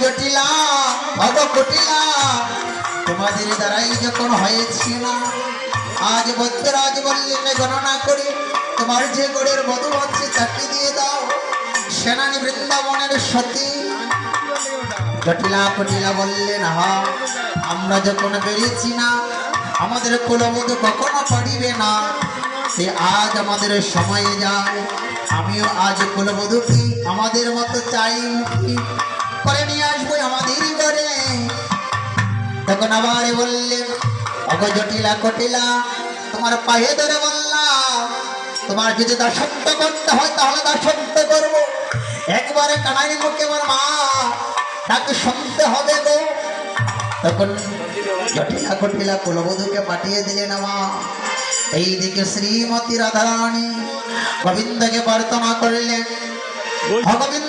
জটিলা কুটিলা তোমাদের দ্বারাই যখন হয়েছে না, আজ বৈদ্যরাজ বললেন গণনা করে তোমার যে গড়ের বধূ আছে তাকে দিয়ে দাও। সেনানি বৃন্দাবনের সতী জটিলা কুটিলা বললেন হা, আমরা যখন বেরিয়েছি না আমাদের কুলবধূ কখনো পারিবে না, সে আজ আমাদের সময়ে যায়। আমিও আজ কুলবধূকে আমাদের মতো চাই মুক্তি করে নিয়ে আসবো আমাদের ঘরে। তখন আবার বললেন অগ জটিলা কটিলা তোমার পায়ে ধরে বললাম, তোমার যদি দাসত্ব করতে হয় তাহলে দাসত্ব করবো, একবারে কানাই মুখে আমার মা তাকে শুনতে হবে গো। তখন জটিলা কটিলা কুলবধূকে পাঠিয়ে দিলেন মা। এইদিকে শ্রীমতী রাধারানী গোবিন্দকে প্রার্থনা করলেন, গোবিন্দ